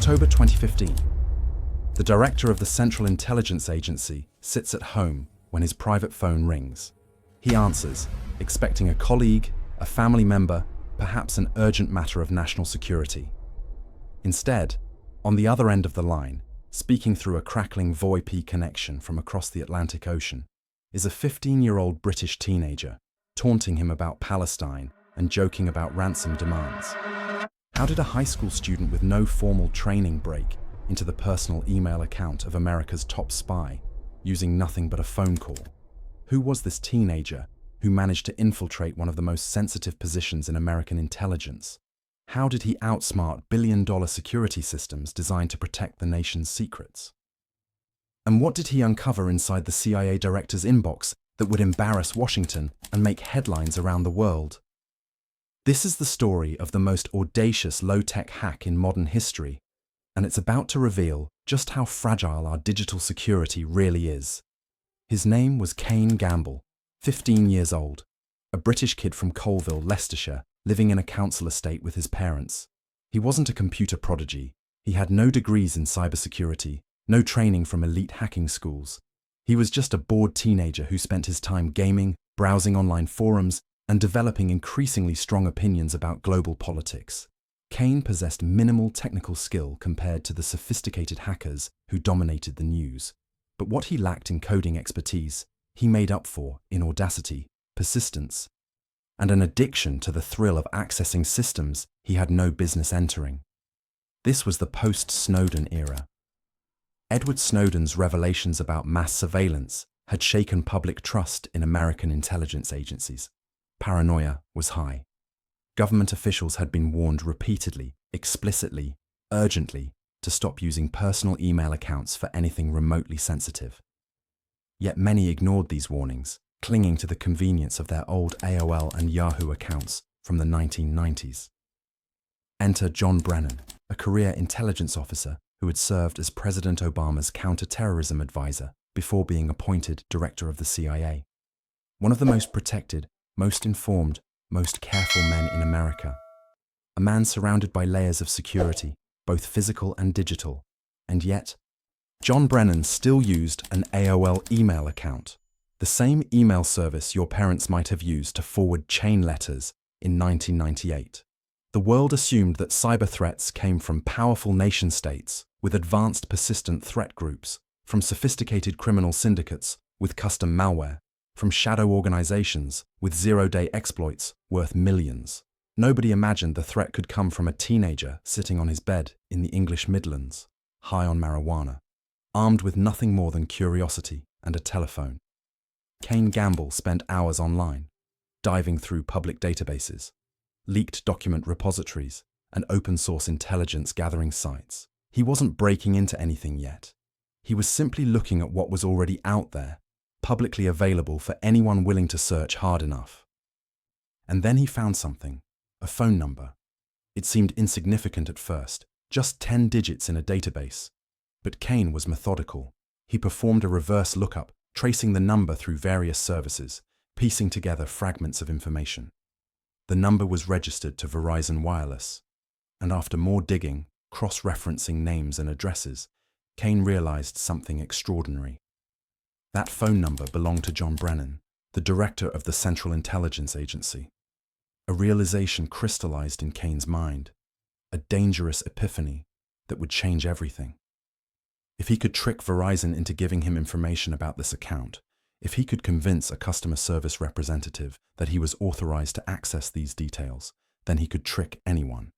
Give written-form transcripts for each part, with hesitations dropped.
October 2015. The director of the Central Intelligence Agency sits at home when his private phone rings. He answers, expecting a colleague, a family member, perhaps an urgent matter of national security. Instead, on the other end of the line, speaking through a crackling VoIP connection from across the Atlantic Ocean, is a 15-year-old British teenager, taunting him about Palestine and joking about ransom demands. How did a high school student with no formal training break into the personal email account of America's top spy, using nothing but a phone call? Who was this teenager who managed to infiltrate one of the most sensitive positions in American intelligence? How did he outsmart billion-dollar security systems designed to protect the nation's secrets? And what did he uncover inside the CIA director's inbox that would embarrass Washington and make headlines around the world? This is the story of the most audacious low-tech hack in modern history, and it's about to reveal just how fragile our digital security really is. His name was Kane Gamble, 15 years old, a British kid from Colville, Leicestershire, living in a council estate with his parents. He wasn't a computer prodigy. He had no degrees in cybersecurity, no training from elite hacking schools. He was just a bored teenager who spent his time gaming, browsing online forums, and developing increasingly strong opinions about global politics. Kane possessed minimal technical skill compared to the sophisticated hackers who dominated the news. But what he lacked in coding expertise, he made up for in audacity, persistence, and an addiction to the thrill of accessing systems he had no business entering. This was the post-Snowden era. Edward Snowden's revelations about mass surveillance had shaken public trust in American intelligence agencies. Paranoia was high. Government officials had been warned repeatedly, explicitly, urgently, to stop using personal email accounts for anything remotely sensitive. Yet many ignored these warnings, clinging to the convenience of their old AOL and Yahoo accounts from the 1990s. Enter John Brennan, a career intelligence officer who had served as President Obama's counter-terrorism advisor before being appointed director of the CIA. One of the most protected, most informed, most careful men in America. A man surrounded by layers of security, both physical and digital, and yet, John Brennan still used an AOL email account, the same email service your parents might have used to forward chain letters in 1998. The world assumed that cyber threats came from powerful nation-states with advanced persistent threat groups, from sophisticated criminal syndicates with custom malware, from shadow organizations with zero-day exploits worth millions. Nobody imagined the threat could come from a teenager sitting on his bed in the English Midlands, high on marijuana, armed with nothing more than curiosity and a telephone. Kane Gamble spent hours online, diving through public databases, leaked document repositories, and open-source intelligence-gathering sites. He wasn't breaking into anything yet. He was simply looking at what was already out there, publicly available for anyone willing to search hard enough. And then he found something, a phone number. It seemed insignificant at first, just 10 digits in a database. But Kane was methodical. He performed a reverse lookup, tracing the number through various services, piecing together fragments of information. The number was registered to Verizon Wireless, and after more digging, cross-referencing names and addresses, Kane realized something extraordinary. That phone number belonged to John Brennan, the director of the Central Intelligence Agency. A realization crystallized in Kane's mind, a dangerous epiphany that would change everything. If he could trick Verizon into giving him information about this account, if he could convince a customer service representative that he was authorized to access these details, then he could trick anyone.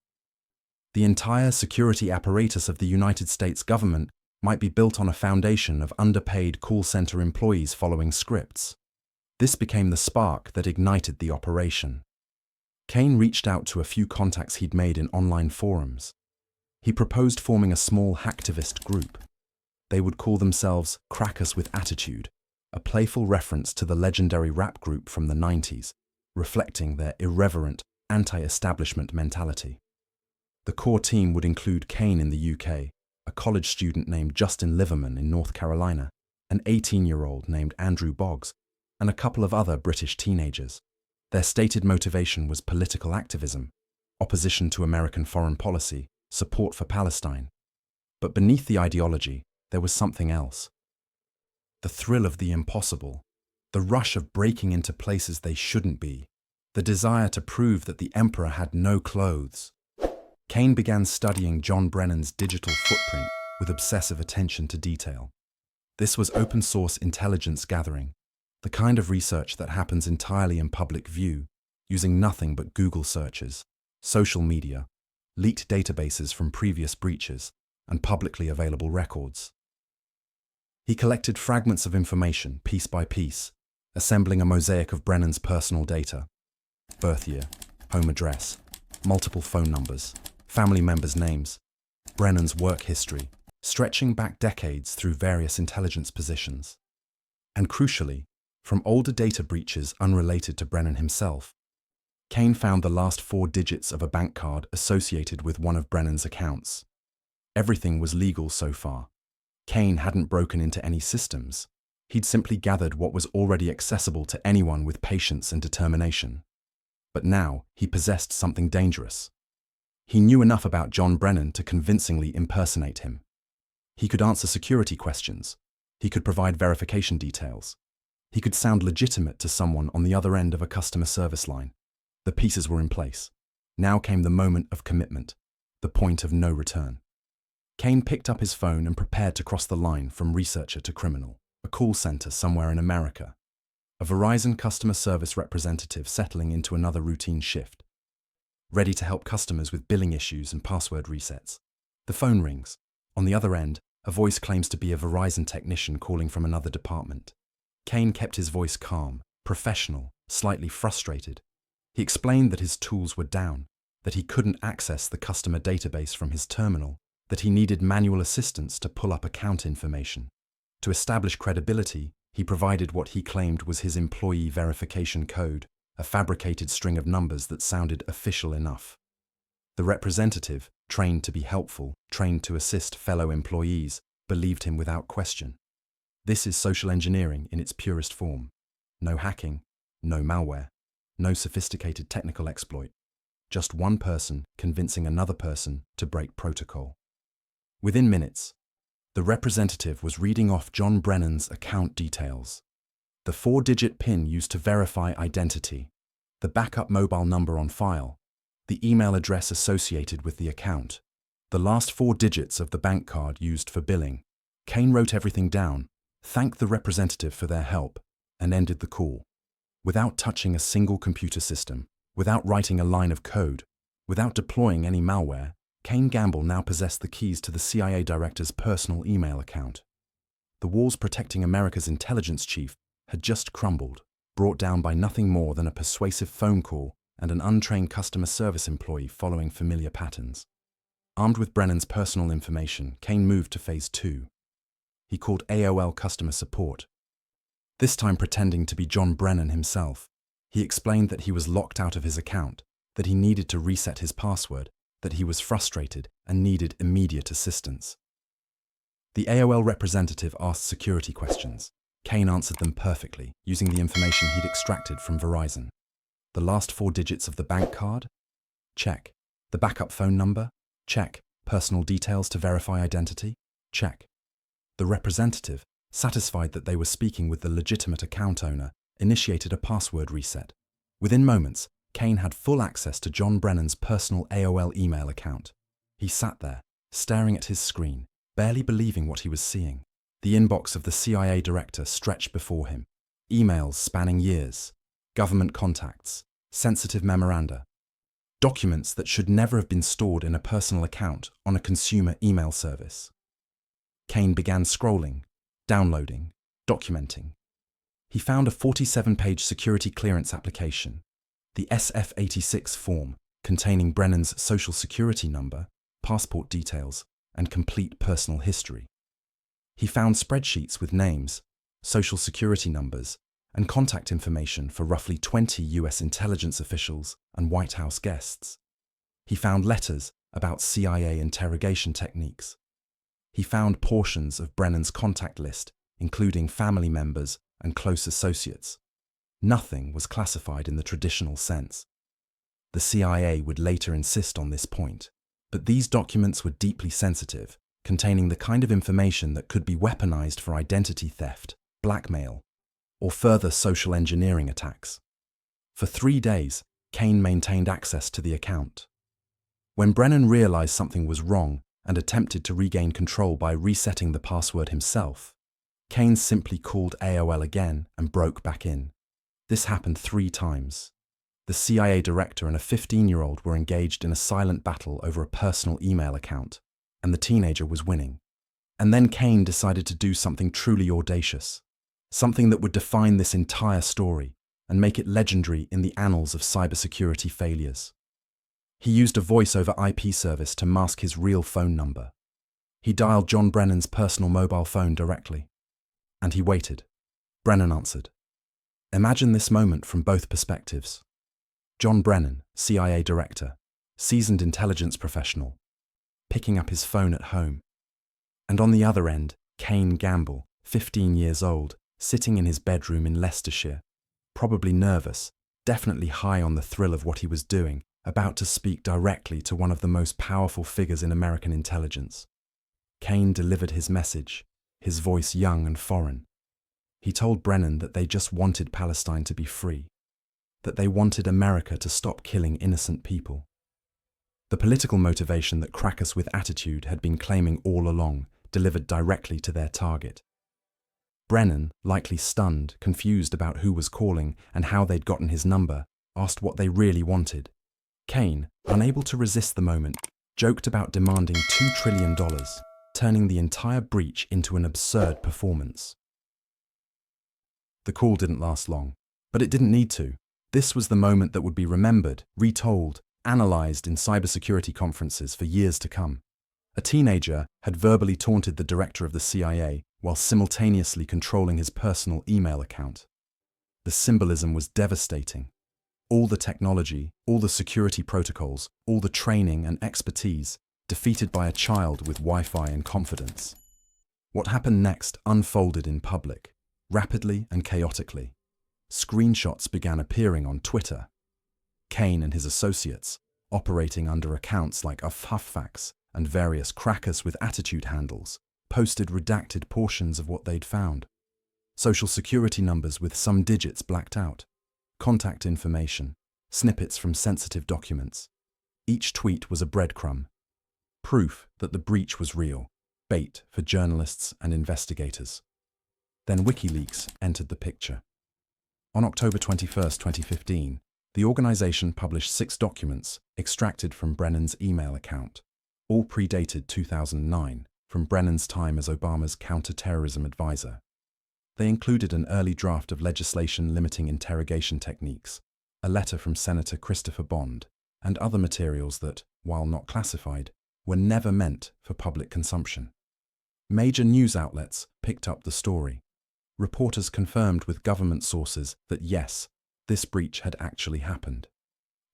The entire security apparatus of the United States government might be built on a foundation of underpaid call center employees following scripts. This became the spark that ignited the operation. Kane reached out to a few contacts he'd made in online forums. He proposed forming a small hacktivist group. They would call themselves Crackers with Attitude, a playful reference to the legendary rap group from the 90s, reflecting their irreverent, anti-establishment mentality. The core team would include Kane in the UK, a college student named Justin Liverman in North Carolina, an 18-year-old named Andrew Boggs, and a couple of other British teenagers. Their stated motivation was political activism, opposition to American foreign policy, support for Palestine, But beneath the ideology, there was something else. The thrill of the impossible, the rush of breaking into places they shouldn't be, the desire to prove that the emperor had no clothes. Kane began studying John Brennan's digital footprint with obsessive attention to detail. This was open-source intelligence gathering, the kind of research that happens entirely in public view, using nothing but Google searches, social media, leaked databases from previous breaches, and publicly available records. He collected fragments of information, piece by piece, assembling a mosaic of Brennan's personal data: birth year, home address, multiple phone numbers, family members' names, Brennan's work history, stretching back decades through various intelligence positions. And crucially, from older data breaches unrelated to Brennan himself, Kane found the last 4 digits of a bank card associated with one of Brennan's accounts. Everything was legal so far. Kane hadn't broken into any systems. He'd simply gathered what was already accessible to anyone with patience and determination. But now he possessed something dangerous. He knew enough about John Brennan to convincingly impersonate him. He could answer security questions. He could provide verification details. He could sound legitimate to someone on the other end of a customer service line. The pieces were in place. Now came the moment of commitment, the point of no return. Kane picked up his phone and prepared to cross the line from researcher to criminal, a call center somewhere in America. A Verizon customer service representative settling into another routine shift, ready to help customers with billing issues and password resets. The phone rings. On the other end, a voice claims to be a Verizon technician calling from another department. Kane kept his voice calm, professional, slightly frustrated. He explained that his tools were down, that he couldn't access the customer database from his terminal, that he needed manual assistance to pull up account information. To establish credibility, he provided what he claimed was his employee verification code, a fabricated string of numbers that sounded official enough. The representative, trained to be helpful, trained to assist fellow employees, believed him without question. This is social engineering in its purest form. No hacking, no malware, no sophisticated technical exploit. Just one person convincing another person to break protocol. Within minutes, the representative was reading off John Brennan's account details. The 4-digit PIN used to verify identity, the backup mobile number on file, the email address associated with the account, the last 4 digits of the bank card used for billing. Kane wrote everything down, thanked the representative for their help, and ended the call. Without touching a single computer system, without writing a line of code, without deploying any malware, Kane Gamble now possessed the keys to the CIA director's personal email account. The walls protecting America's intelligence chief had just crumbled, brought down by nothing more than a persuasive phone call and an untrained customer service employee following familiar patterns. Armed with Brennan's personal information, Kane moved to phase 2. He called AOL customer support. This time pretending to be John Brennan himself, he explained that he was locked out of his account, that he needed to reset his password, that he was frustrated and needed immediate assistance. The AOL representative asked security questions. Kane answered them perfectly, using the information he'd extracted from Verizon. The last 4 digits of the bank card? Check. The backup phone number? Check. Personal details to verify identity? Check. The representative, satisfied that they were speaking with the legitimate account owner, initiated a password reset. Within moments, Kane had full access to John Brennan's personal AOL email account. He sat there, staring at his screen, barely believing what he was seeing. The inbox of the CIA director stretched before him. Emails spanning years, government contacts, sensitive memoranda, documents that should never have been stored in a personal account on a consumer email service. Kane began scrolling, downloading, documenting. He found a 47-page security clearance application, the SF-86 form containing Brennan's social security number, passport details, and complete personal history. He found spreadsheets with names, social security numbers, and contact information for roughly 20 US intelligence officials and White House guests. He found letters about CIA interrogation techniques. He found portions of Brennan's contact list, including family members and close associates. Nothing was classified in the traditional sense. The CIA would later insist on this point, but these documents were deeply sensitive, containing the kind of information that could be weaponized for identity theft, blackmail, or further social engineering attacks. For 3 days, Kane maintained access to the account. When Brennan realized something was wrong and attempted to regain control by resetting the password himself, Kane simply called AOL again and broke back in. This happened 3 times. The CIA director and a 15-year-old were engaged in a silent battle over a personal email account, and the teenager was winning. And then Kane decided to do something truly audacious, something that would define this entire story and make it legendary in the annals of cybersecurity failures. He used a voice-over IP service to mask his real phone number. He dialed John Brennan's personal mobile phone directly. And he waited. Brennan answered. Imagine this moment from both perspectives. John Brennan, CIA director, seasoned intelligence professional, picking up his phone at home. And on the other end, Kane Gamble, 15 years old, sitting in his bedroom in Leicestershire, probably nervous, definitely high on the thrill of what he was doing, about to speak directly to one of the most powerful figures in American intelligence. Kane delivered his message, his voice young and foreign. He told Brennan that they just wanted Palestine to be free, that they wanted America to stop killing innocent people. The political motivation that crackers with attitude had been claiming all along delivered directly to their target. Brennan, likely stunned, confused about who was calling and how they'd gotten his number, asked what they really wanted. Kane, unable to resist the moment, joked about demanding $2 trillion, turning the entire breach into an absurd performance. The call didn't last long, but it didn't need to. This was the moment that would be remembered, retold, analyzed in cybersecurity conferences for years to come. A teenager had verbally taunted the director of the CIA while simultaneously controlling his personal email account. The symbolism was devastating. All the technology, all the security protocols, all the training and expertise, defeated by a child with Wi-Fi and confidence. What happened next unfolded in public, rapidly and chaotically. Screenshots began appearing on Twitter. Kane and his associates, operating under accounts like Hufffax and various crackers with attitude handles, posted redacted portions of what they'd found. Social security numbers with some digits blacked out. Contact information, snippets from sensitive documents. Each tweet was a breadcrumb. Proof that the breach was real, bait for journalists and investigators. Then WikiLeaks entered the picture. On October 21, 2015, the organization published 6 documents extracted from Brennan's email account, all predated 2009, from Brennan's time as Obama's counterterrorism advisor. They included an early draft of legislation limiting interrogation techniques, a letter from Senator Christopher Bond, and other materials that, while not classified, were never meant for public consumption. Major news outlets picked up the story. Reporters confirmed with government sources that yes, this breach had actually happened.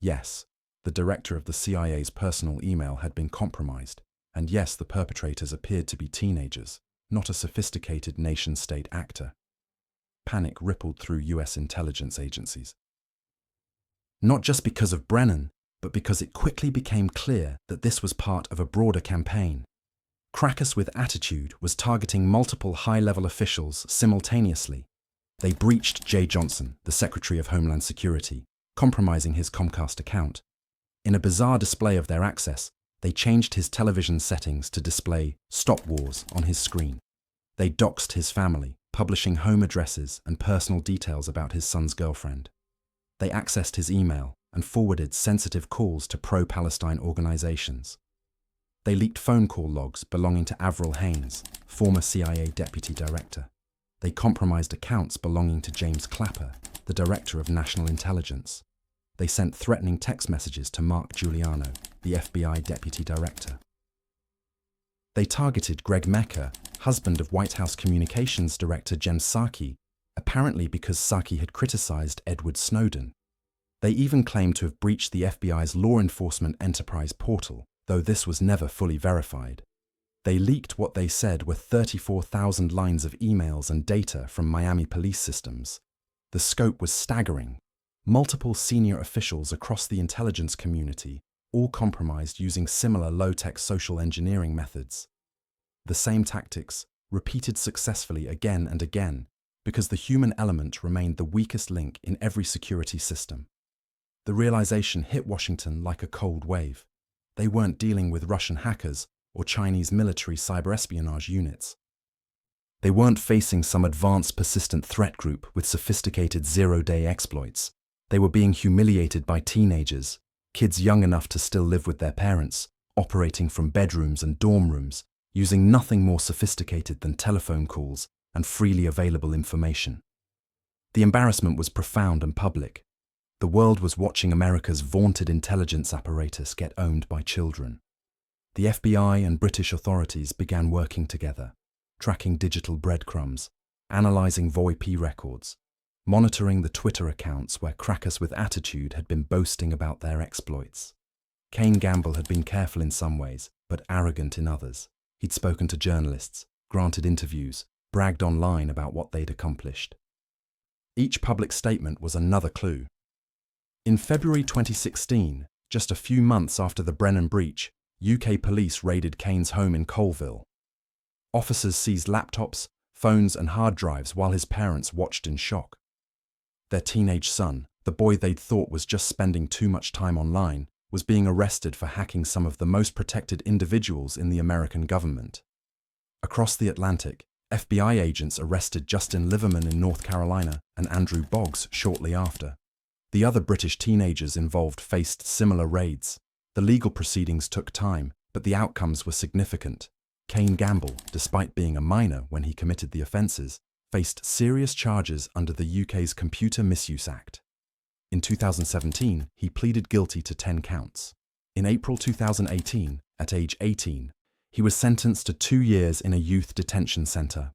Yes, the director of the CIA's personal email had been compromised, and yes, the perpetrators appeared to be teenagers, not a sophisticated nation-state actor. Panic rippled through US intelligence agencies. Not just because of Brennan, but because it quickly became clear that this was part of a broader campaign. Crackers with Attitude was targeting multiple high-level officials simultaneously. They breached Jay Johnson, the Secretary of Homeland Security, compromising his Comcast account. In a bizarre display of their access, they changed his television settings to display "Stop Wars" on his screen. They doxed his family, publishing home addresses and personal details about his son's girlfriend. They accessed his email and forwarded sensitive calls to pro-Palestine organizations. They leaked phone call logs belonging to Avril Haines, former CIA deputy director. They compromised accounts belonging to James Clapper, the director of national intelligence. They sent threatening text messages to Mark Giuliano, the FBI deputy director. They targeted Greg Mecker, husband of White House Communications Director Jen Psaki, apparently because Psaki had criticized Edward Snowden. They even claimed to have breached the FBI's law enforcement enterprise portal, though this was never fully verified. They leaked what they said were 34,000 lines of emails and data from Miami police systems. The scope was staggering. Multiple senior officials across the intelligence community, all compromised using similar low-tech social engineering methods. The same tactics, repeated successfully again and again, because the human element remained the weakest link in every security system. The realization hit Washington like a cold wave. They weren't dealing with Russian hackers or Chinese military cyber-espionage units. They weren't facing some advanced persistent threat group with sophisticated zero-day exploits. They were being humiliated by teenagers, kids young enough to still live with their parents, operating from bedrooms and dorm rooms, using nothing more sophisticated than telephone calls and freely available information. The embarrassment was profound and public. The world was watching America's vaunted intelligence apparatus get owned by children. The FBI and British authorities began working together, tracking digital breadcrumbs, analyzing VoIP records, monitoring the Twitter accounts where crackers with attitude had been boasting about their exploits. Kane Gamble had been careful in some ways, but arrogant in others. He'd spoken to journalists, granted interviews, bragged online about what they'd accomplished. Each public statement was another clue. In February 2016, just a few months after the Brennan breach, UK police raided Kane's home in Colville. Officers seized laptops, phones and hard drives while his parents watched in shock. Their teenage son, the boy they'd thought was just spending too much time online, was being arrested for hacking some of the most protected individuals in the American government. Across the Atlantic, FBI agents arrested Justin Liverman in North Carolina and Andrew Boggs shortly after. The other British teenagers involved faced similar raids. The legal proceedings took time, but the outcomes were significant. Kane Gamble, despite being a minor when he committed the offences, faced serious charges under the UK's Computer Misuse Act. In 2017, he pleaded guilty to 10 counts. In April 2018, at age 18, he was sentenced to 2 years in a youth detention centre.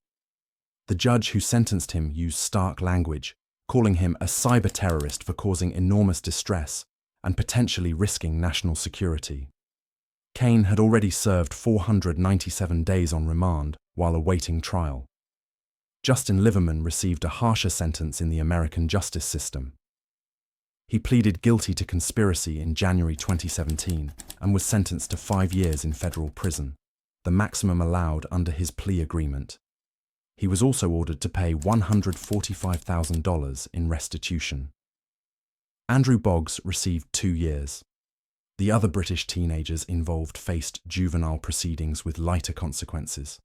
The judge who sentenced him used stark language, calling him a cyber terrorist for causing enormous distress and potentially risking national security. Kane had already served 497 days on remand while awaiting trial. Justin Liverman received a harsher sentence in the American justice system. He pleaded guilty to conspiracy in January 2017 and was sentenced to 5 years in federal prison, the maximum allowed under his plea agreement. He was also ordered to pay $145,000 in restitution. Andrew Boggs received 2 years. The other British teenagers involved faced juvenile proceedings with lighter consequences.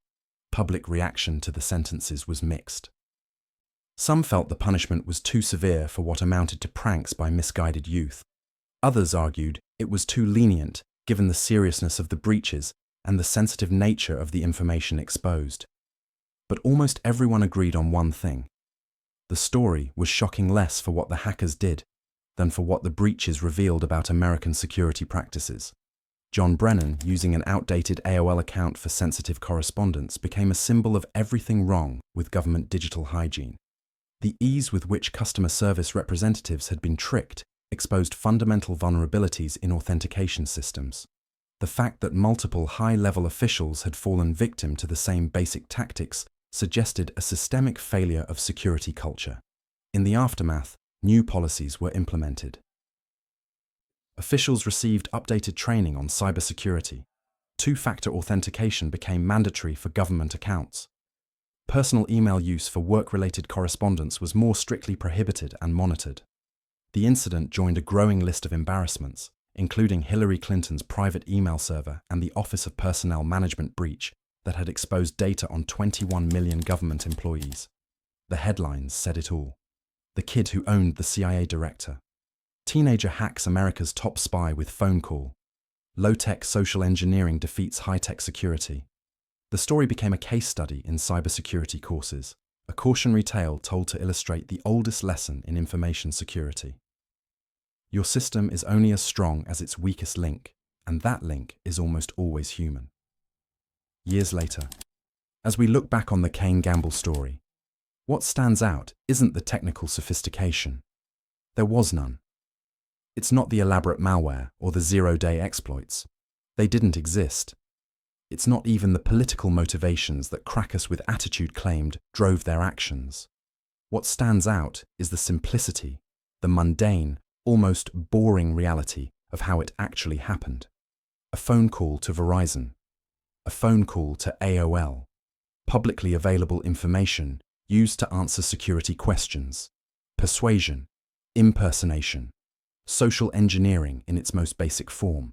Public reaction to the sentences was mixed. Some felt the punishment was too severe for what amounted to pranks by misguided youth. Others argued it was too lenient given the seriousness of the breaches and the sensitive nature of the information exposed. But almost everyone agreed on one thing. The story was shocking less for what the hackers did than for what the breaches revealed about American security practices. John Brennan, using an outdated AOL account for sensitive correspondence, became a symbol of everything wrong with government digital hygiene. The ease with which customer service representatives had been tricked exposed fundamental vulnerabilities in authentication systems. The fact that multiple high-level officials had fallen victim to the same basic tactics suggested a systemic failure of security culture. In the aftermath, new policies were implemented. Officials received updated training on cybersecurity. Two-factor authentication became mandatory for government accounts. Personal email use for work-related correspondence was more strictly prohibited and monitored. The incident joined a growing list of embarrassments, including Hillary Clinton's private email server and the Office of Personnel Management breach that had exposed data on 21 million government employees. The headlines said it all. The kid who owned the CIA director. Teenager hacks America's top spy with phone call. Low-tech social engineering defeats high-tech security. The story became a case study in cybersecurity courses, a cautionary tale told to illustrate the oldest lesson in information security. Your system is only as strong as its weakest link, and that link is almost always human. Years later, as we look back on the Kane Gamble story, what stands out isn't the technical sophistication. There was none. It's not the elaborate malware or the zero-day exploits. They didn't exist. It's not even the political motivations that crackers with attitude claimed drove their actions. What stands out is the simplicity, the mundane, almost boring reality of how it actually happened. A phone call to Verizon. a phone call to AOL, publicly available information used to answer security questions, persuasion, impersonation, social engineering in its most basic form.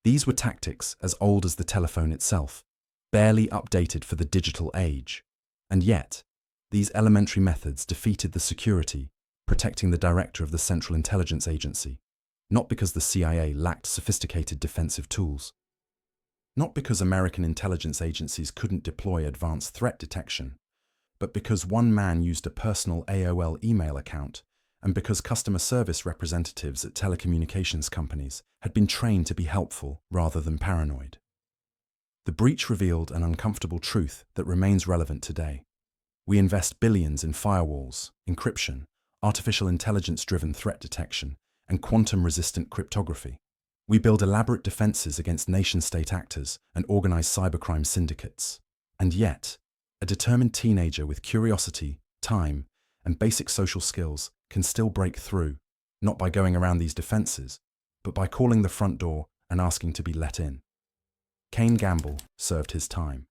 These were tactics as old as the telephone itself, barely updated for the digital age. And yet, these elementary methods defeated the security, protecting the director of the Central Intelligence Agency, not because the CIA lacked sophisticated defensive tools, not because American intelligence agencies couldn't deploy advanced threat detection, but because one man used a personal AOL email account, and because customer service representatives at telecommunications companies had been trained to be helpful rather than paranoid. The breach revealed an uncomfortable truth that remains relevant today. We invest billions in firewalls, encryption, artificial intelligence-driven threat detection, and quantum-resistant cryptography. We build elaborate defenses against nation-state actors and organized cybercrime syndicates. And yet, a determined teenager with curiosity, time, and basic social skills can still break through, not by going around these defenses, but by calling the front door and asking to be let in. Cain Gamble served his time.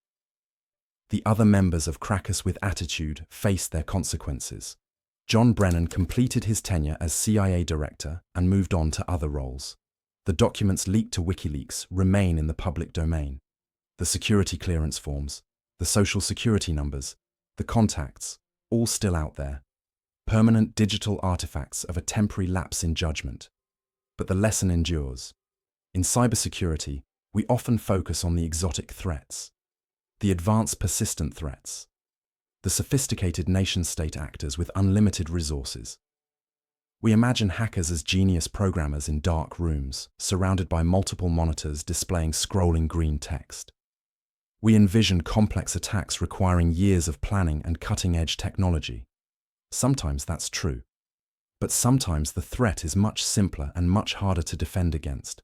The other members of Crackers with Attitude faced their consequences. John Brennan completed his tenure as CIA director and moved on to other roles. The documents leaked to WikiLeaks remain in the public domain. The security clearance forms, the social security numbers, the contacts, all still out there. Permanent digital artifacts of a temporary lapse in judgment. But the lesson endures. In cybersecurity, we often focus on the exotic threats, the advanced persistent threats, the sophisticated nation-state actors with unlimited resources. We imagine hackers as genius programmers in dark rooms, surrounded by multiple monitors displaying scrolling green text. We envision complex attacks requiring years of planning and cutting-edge technology. Sometimes that's true, but sometimes the threat is much simpler and much harder to defend against.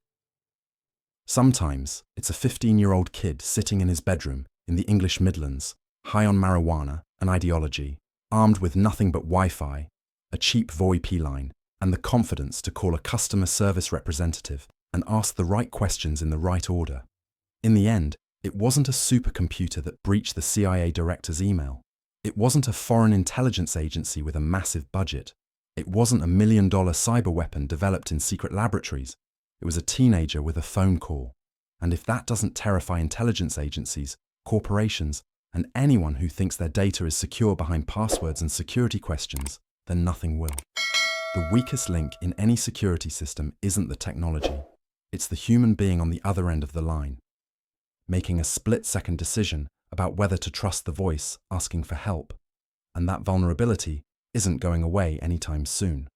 Sometimes it's a 15-year-old kid sitting in his bedroom in the English Midlands, high on marijuana and ideology, armed with nothing but Wi-Fi, a cheap VoIP line, and the confidence to call a customer service representative and ask the right questions in the right order. In the end, it wasn't a supercomputer that breached the CIA director's email. It wasn't a foreign intelligence agency with a massive budget. It wasn't $1 million cyber weapon developed in secret laboratories. It was a teenager with a phone call. And if that doesn't terrify intelligence agencies, corporations, and anyone who thinks their data is secure behind passwords and security questions, then nothing will. The weakest link in any security system isn't the technology. It's the human being on the other end of the line, making a split-second decision about whether to trust the voice asking for help. And that vulnerability isn't going away anytime soon.